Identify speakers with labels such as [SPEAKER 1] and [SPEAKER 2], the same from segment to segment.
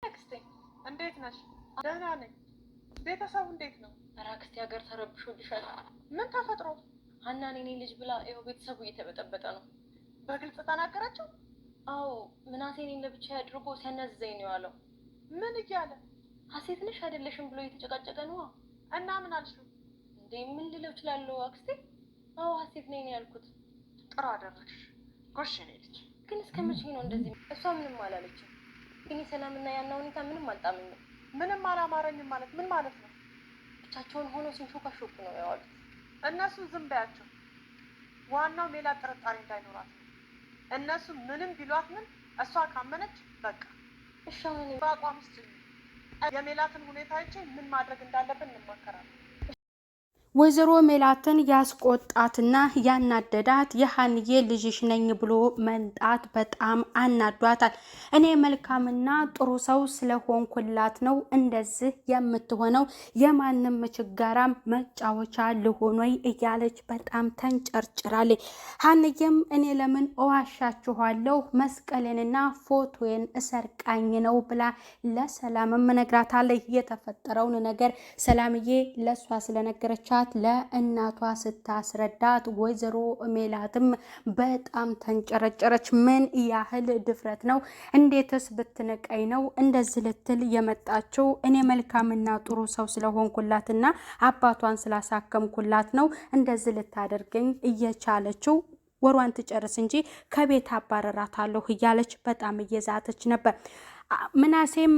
[SPEAKER 1] አክስቴ እንዴት ነሽ? ደህና ነኝ። ቤተሰቡ እንዴት ነው?
[SPEAKER 2] ኧረ አክስቴ ሀገር ተረብሾልሻል።
[SPEAKER 1] ምን ተፈጥሮ?
[SPEAKER 2] ሀናን የኔ ልጅ ብላ ይኸው ቤተሰቡ እየተበጠበጠ ነው።
[SPEAKER 1] በግልጽ ተናገራቸው?
[SPEAKER 2] አዎ ምናሴ እኔን ለብቻ አድርጎ ሲያናዝዘኝ ነው ያለው።
[SPEAKER 1] ምን እያለ?
[SPEAKER 2] ሀሴት ነሽ አይደለሽም ብሎ እየተጨቃጨቀ ነው።
[SPEAKER 1] እና ምን አልሽው?
[SPEAKER 2] እንዴ ምን ልለው እችላለሁ አክስቴ? አዎ ሀሴት ነኝ ነው ያልኩት።
[SPEAKER 1] ጥሩ አደረግሽ። ጎሽ የኔ ልጅ።
[SPEAKER 2] ግን እስከ መቼ ነው እንደዚህ? እሷ ምንም አላለችም። ግን ሰላምና ያና ሁኔታ ምንም አልጣመኝም።
[SPEAKER 1] ምንም አላማረኝም ማለት ምን ማለት ነው?
[SPEAKER 2] ብቻቸውን ሆኖ ሲንሾካሾኩ ነው ያዋሉት።
[SPEAKER 1] እነሱ ዝም በያቸው። ዋናው ሌላ ጥርጣሬ እንዳይኖራት ነው። እነሱ ምንም ቢሏት ምን እሷ ካመነች በቃ።
[SPEAKER 2] እሺ አሁን
[SPEAKER 1] በአቋም ውስጥ የሜላትን ሁኔታ አይቼ ምን ማድረግ እንዳለብን እንማከራለን።
[SPEAKER 3] ወይዘሮ ሜላትን ያስቆጣትና ያናደዳት የሀንዬ ልጅሽ ነኝ ብሎ መንጣት በጣም አናዷታል። እኔ መልካምና ጥሩ ሰው ስለሆንኩላት ነው እንደዚህ የምትሆነው፣ የማንም ችጋራም መጫወቻ ልሆን ወይ እያለች በጣም ተንጨርጭራለች። ሀንዬም እኔ ለምን እዋሻችኋለሁ መስቀሌንና ፎቶዬን እሰርቃኝ ነው ብላ ለሰላምም ነግራታለች። የተፈጠረውን ነገር ሰላምዬ ለሷ ስለነገረቻት ለእናቷ ስታስረዳት ወይዘሮ ሜላትም በጣም ተንጨረጨረች። ምን ያህል ድፍረት ነው? እንዴትስ ብትነቀኝ ነው እንደዚህ ልትል የመጣችው? እኔ መልካምና ጥሩ ሰው ስለሆንኩላትና አባቷን ስላሳከምኩላት ነው እንደዚህ ልታደርገኝ እየቻለችው። ወሯን ትጨርስ እንጂ ከቤት አባረራታለሁ እያለች በጣም እየዛተች ነበር። ምናሴም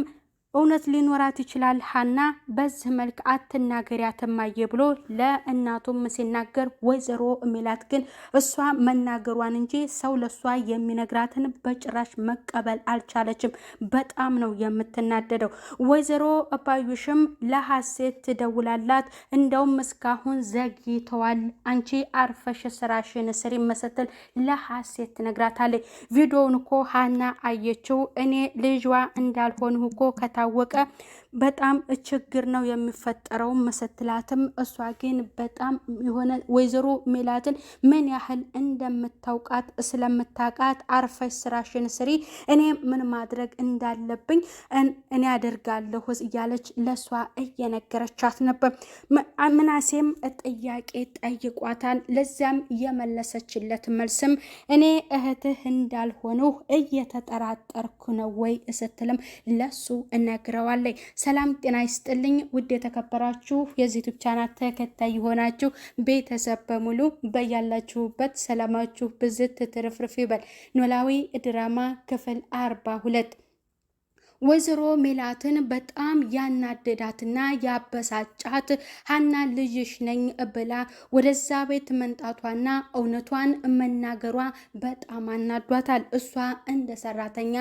[SPEAKER 3] እውነት ሊኖራት ይችላል ሀና በዚህ መልክ አትናገሪያት እማዬ ብሎ ለእናቱም ሲናገር፣ ወይዘሮ ሜላት ግን እሷ መናገሯን እንጂ ሰው ለሷ የሚነግራትን በጭራሽ መቀበል አልቻለችም። በጣም ነው የምትናደደው። ወይዘሮ ባዩሽም ለሀሴት ትደውላላት፣ እንደውም እስካሁን ዘግይተዋል፣ አንቺ አርፈሽ ስራሽን ስሪ መሰተል ለሀሴት ትነግራታለች። ቪዲዮውን እኮ ሀና አየችው። እኔ ልጇ እንዳልሆንሁ እኮ ታወቀ በጣም ችግር ነው የሚፈጠረው መሰትላትም፣ እሷ ግን በጣም የሆነ ወይዘሮ ሜላትን ምን ያህል እንደምታውቃት ስለምታውቃት አርፈሽ ስራሽን ስሪ፣ እኔ ምን ማድረግ እንዳለብኝ እኔ አደርጋለሁ እያለች ለሷ እየነገረቻት ነበር። ምናሴም ጥያቄ ጠይቋታል። ለዚያም የመለሰችለት መልስም እኔ እህትህ እንዳልሆነው እየተጠራጠርኩ ነው ወይ ስትልም ለሱ እነግረዋለሁ። ሰላም ጤና ይስጥልኝ ውድ የተከበራችሁ የዚህ ዩቲዩብ ቻናል ተከታይ የሆናችሁ ቤተሰብ በሙሉ በያላችሁበት ሰላማችሁ ብዝት ትርፍርፍ ይበል። ኖላዊ ድራማ ክፍል 42 ወይዘሮ ሜላትን በጣም ያናደዳትና ያበሳጫት ሀና ልጅሽ ነኝ ብላ ወደዛ ቤት መንጣቷና እውነቷን መናገሯ በጣም አናዷታል። እሷ እንደ ሰራተኛ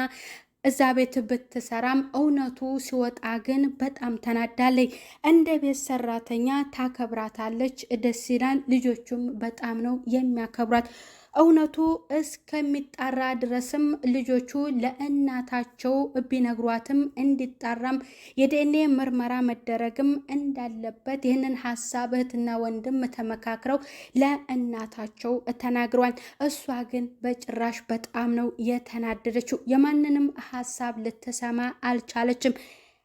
[SPEAKER 3] እዛ ቤት ብትሰራም እውነቱ ሲወጣ ግን በጣም ተናዳለች። እንደ ቤት ሰራተኛ ታከብራታለች፣ ደስ ይላል። ልጆቹም በጣም ነው የሚያከብራት። እውነቱ እስከሚጣራ ድረስም ልጆቹ ለእናታቸው ቢነግሯትም እንዲጣራም የዲኤንኤ ምርመራ መደረግም እንዳለበት ይህንን ሀሳብ እህትና ወንድም ተመካክረው ለእናታቸው ተናግረዋል። እሷ ግን በጭራሽ በጣም ነው የተናደደችው። የማንንም ሀሳብ ልትሰማ አልቻለችም።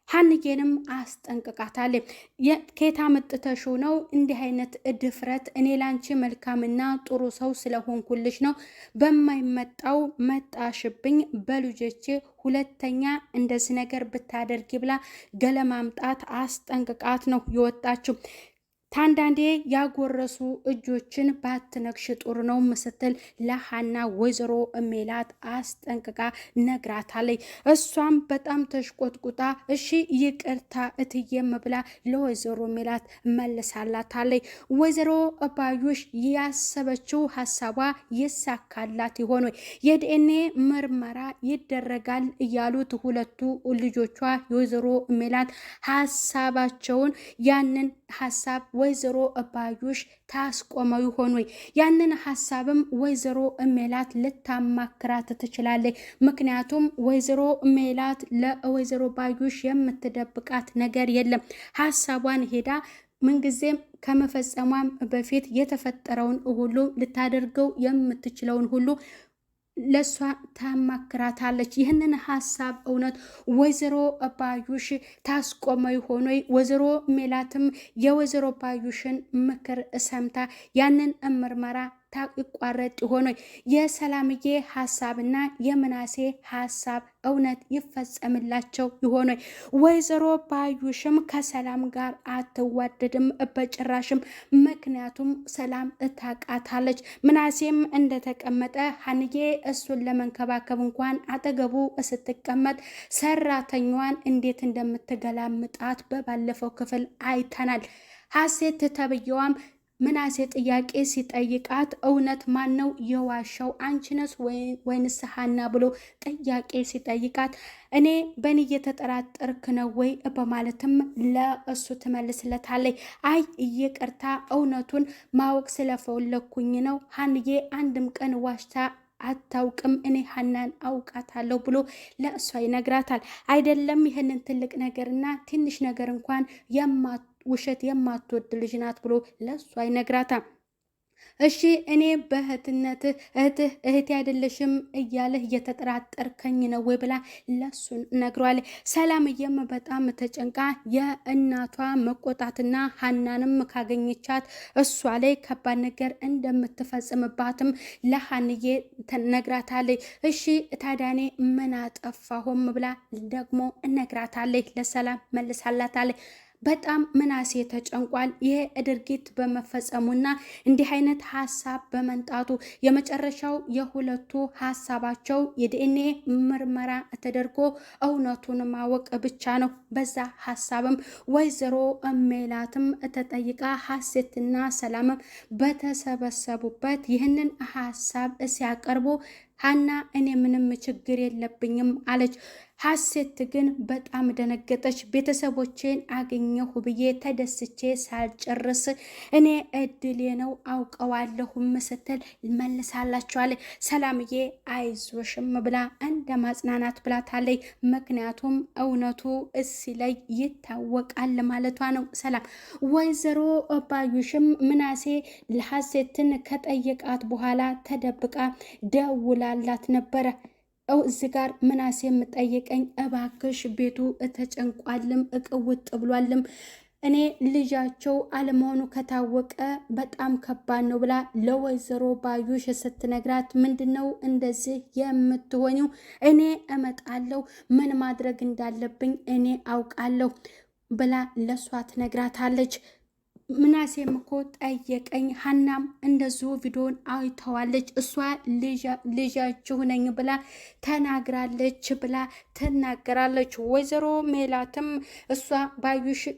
[SPEAKER 3] ሀንዬንም አስጠንቅቃታለች። ከየት አመጥተሽው ነው እንዲህ አይነት ድፍረት? እኔ ላንቺ መልካምና ጥሩ ሰው ስለሆንኩልሽ ነው በማይመጣው መጣሽብኝ። በልጆቼ ሁለተኛ እንደዚህ ነገር ብታደርጊ ብላ ገለማምጣት አስጠንቅቃት ነው የወጣችው። ታንዳንዴ ያጎረሱ እጆችን ባትነክሽ ጥሩ ነው ስትል ለሀና ወይዘሮ ሜላት አስጠንቅቃ ነግራታለች። እሷም በጣም ተሽቆጥቁጣ እሺ ይቅርታ እትዬም ብላ ለወይዘሮ ሜላት መልሳላታለች። ወይዘሮ ባዩሽ ያሰበችው ሀሳቧ ይሳካላት ይሆን? የዲኤንኤ ምርመራ ይደረጋል እያሉት ሁለቱ ልጆቿ የወይዘሮ ሜላት ሀሳባቸውን ያንን ሀሳብ ወይዘሮ ባዩሽ ታስቆመው ይሆን ወይ? ያንን ሀሳብም ወይዘሮ ሜላት ልታማክራት ትችላለች። ምክንያቱም ወይዘሮ ሜላት ለወይዘሮ ባዩሽ የምትደብቃት ነገር የለም። ሀሳቧን ሄዳ ምንጊዜም ከመፈጸሟም በፊት የተፈጠረውን ሁሉ ልታደርገው የምትችለውን ሁሉ ለሷ ታማክራታለች። ይህንን ሀሳብ እውነት ወይዘሮ ባዩሽ ታስቆመው ሆኖ ወይዘሮ ሜላትም የወይዘሮ ባዩሽን ምክር ሰምታ ያንን ምርመራ ይቋረጥ ሆኖ የሰላምዬ ሀሳብና የምናሴ ሀሳብ እውነት ይፈጸምላቸው ይሆን? ወይዘሮ ባዩሽም ከሰላም ጋር አትዋደድም በጭራሽም። ምክንያቱም ሰላም እታቃታለች። ምናሴም እንደተቀመጠ ሀንዬ እሱን ለመንከባከብ እንኳን አጠገቡ ስትቀመጥ ሰራተኛዋን እንዴት እንደምትገላምጣት በባለፈው ክፍል አይተናል። ሀሴት ተብየዋም ምናሴ ጥያቄ ሲጠይቃት እውነት ማን ነው የዋሻው አንቺ ነሽ ወይንስ ሀና ብሎ ጥያቄ ሲጠይቃት እኔ በእኔ እየተጠራጠርክ ነው ወይ በማለትም ለእሱ ትመልስለታለች። አይ ይቅርታ እውነቱን ማወቅ ስለፈለኩኝ ነው። ሀንዬ አንድም ቀን ዋሽታ አታውቅም። እኔ ሀናን አውቃታለሁ ብሎ ለእሷ ይነግራታል። አይደለም ይህንን ትልቅ ነገርና ትንሽ ነገር እንኳን ውሸት የማትወድ ልጅ ናት ብሎ ለእሷ ይነግራታል። እሺ እኔ በእህትነት እህቴ አይደለሽም እያለህ እየተጠራጠርከኝ ነው ወይ ብላ ለሱን ነግሯል። ሰላምዬም በጣም ተጨንቃ የእናቷ መቆጣትና ሀናንም ካገኘቻት እሷ ላይ ከባድ ነገር እንደምትፈጽምባትም ለሀንዬ ነግራታለች። እሺ ታዲያ እኔ ምን አጠፋሁም ብላ ደግሞ ነግራታለች። ለሰላም መልሳላታለች። በጣም ምናሴ ተጨንቋል። ይሄ ድርጊት በመፈጸሙና እንዲህ አይነት ሀሳብ በመንጣቱ የመጨረሻው የሁለቱ ሀሳባቸው የዲኤንኤ ምርመራ ተደርጎ እውነቱን ማወቅ ብቻ ነው። በዛ ሀሳብም ወይዘሮ ሜላትም ተጠይቃ ሀሴትና ሰላምም በተሰበሰቡበት ይህንን ሀሳብ ሲያቀርቡ ሀና እኔ ምንም ችግር የለብኝም አለች። ሀሴት ግን በጣም ደነገጠች። ቤተሰቦቼን አገኘሁ ብዬ ተደስቼ ሳልጨርስ እኔ እድሌ ነው አውቀዋለሁም ስትል መልሳላችኋለች። ሰላምዬ አይዞሽም ብላ እንደ ማጽናናት ብላታለች። ምክንያቱም እውነቱ እዚህ ላይ ይታወቃል ማለቷ ነው ሰላም። ወይዘሮ ባዩሽም ምናሴ ሀሴትን ከጠየቃት በኋላ ተደብቃ ደውላላት ነበረ። እዚህ ጋር ምናሴ የምጠይቀኝ እባክሽ ቤቱ ተጨንቋልም እቅውጥ ብሏልም እኔ ልጃቸው አለመሆኑ ከታወቀ በጣም ከባድ ነው ብላ ለወይዘሮ ባዩሽ ስትነግራት ምንድነው እንደዚህ የምትሆኒው? እኔ እመጣለሁ፣ ምን ማድረግ እንዳለብኝ እኔ አውቃለሁ ብላ ለሷ ትነግራታለች። ምናሴም እኮ ጠየቀኝ። ሀናም እንደዚሁ ቪዲዮን አይተዋለች። እሷ ልጃችሁ ነኝ ብላ ተናግራለች ብላ ትናገራለች። ወይዘሮ ሜላትም እሷ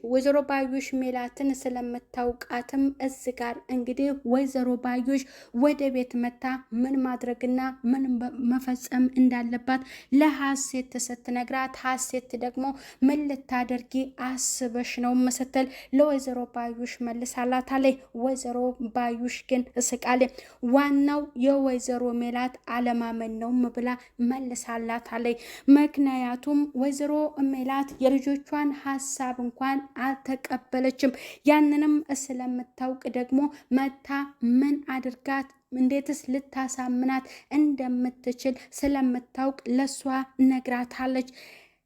[SPEAKER 3] ወይዘሮ ባዩሽ ሜላትን ስለምታውቃትም እዚ ጋር እንግዲህ ወይዘሮ ባዩሽ ወደ ቤት መታ ምን ማድረግና ምን መፈጸም እንዳለባት ለሀሴት ስትነግራት፣ ሀሴት ደግሞ ምን ልታደርጊ አስበሽ ነው ስትል ለወይዘሮ ባዩሽ መልሳላታለች። ወይዘሮ ባዩሽ ግን እስቃለች። ዋናው የወይዘሮ ሜላት አለማመን ነው ብላ መልሳላታለች። ምክንያቱም ወይዘሮ ሜላት የልጆቿን ሀሳብ እንኳን አልተቀበለችም። ያንንም ስለምታውቅ ደግሞ መታ ምን አድርጋት እንዴትስ ልታሳምናት እንደምትችል ስለምታውቅ ለሷ ነግራታለች።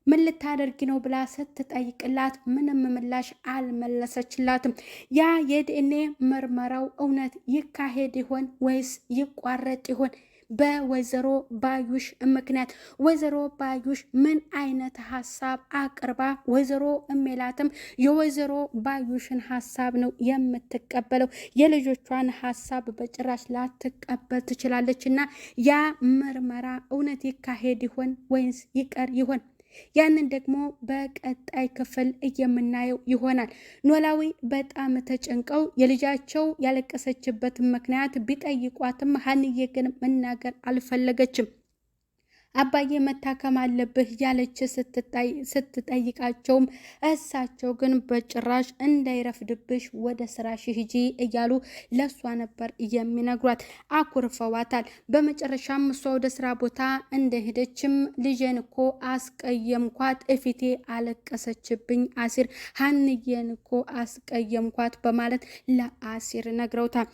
[SPEAKER 3] ምን ልታደርጊ ነው ብላ ስትጠይቅላት ምንም ምላሽ አልመለሰችላትም። ያ የዲኤንኤ ምርመራው እውነት ይካሄድ ይሆን ወይስ ይቋረጥ ይሆን? በወይዘሮ ባዩሽ ምክንያት ወይዘሮ ባዩሽ ምን አይነት ሀሳብ አቅርባ ወይዘሮ ሜላትም የወይዘሮ ባዩሽን ሀሳብ ነው የምትቀበለው። የልጆቿን ሀሳብ በጭራሽ ላትቀበል ትችላለች። እና ያ ምርመራ እውነት ይካሄድ ይሆን ወይስ ይቀር ይሆን? ያንን ደግሞ በቀጣይ ክፍል የምናየው ይሆናል። ኖላዊ በጣም ተጨንቀው የልጃቸው ያለቀሰችበትን ምክንያት ቢጠይቋትም ሀንዬ ግን መናገር አልፈለገችም። አባዬ መታከም አለብህ ያለች ስትጠይቃቸውም እሳቸው ግን በጭራሽ እንዳይረፍድብሽ ወደ ስራሽ ሂጂ እያሉ ለሷ ነበር የሚነግሯት። አኩርፈዋታል። በመጨረሻም እሷ ወደ ስራ ቦታ እንደሄደችም ልጄን እኮ አስቀየምኳት፣ እፊቴ አለቀሰችብኝ አሲር፣ ሀንዬን እኮ አስቀየምኳት በማለት ለአሲር ነግረውታል።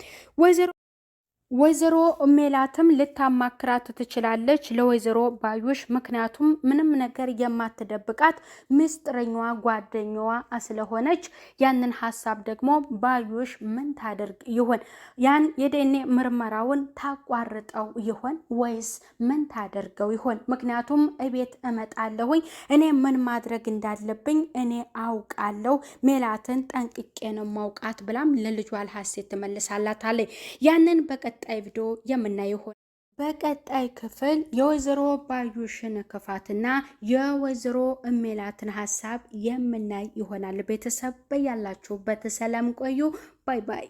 [SPEAKER 3] ወይዘሮ ሜላትም ልታማክራት ትችላለች ለወይዘሮ ባዩሽ። ምክንያቱም ምንም ነገር የማትደብቃት ምስጢረኛዋ ጓደኛዋ ስለሆነች ያንን ሀሳብ ደግሞ ባዩሽ ምን ታደርግ ይሆን? ያን የዲኤንኤ ምርመራውን ታቋርጠው ይሆን ወይስ ምን ታደርገው ይሆን? ምክንያቱም እቤት እመጣለሁኝ እኔ ምን ማድረግ እንዳለብኝ እኔ አውቃለሁ፣ ሜላትን ጠንቅቄ ነው ማውቃት ብላም ለልጇ ለሀሴት ትመልሳላታለች። ያንን በቀጣይ ቪዲዮ የምናየው ሆነ። በቀጣይ ክፍል የወይዘሮ ባዩሽን ክፋትና የወይዘሮ ሜላትን ሀሳብ የምናይ ይሆናል። ቤተሰብ በያላችሁበት ሰላም ቆዩ። ባይ ባይ።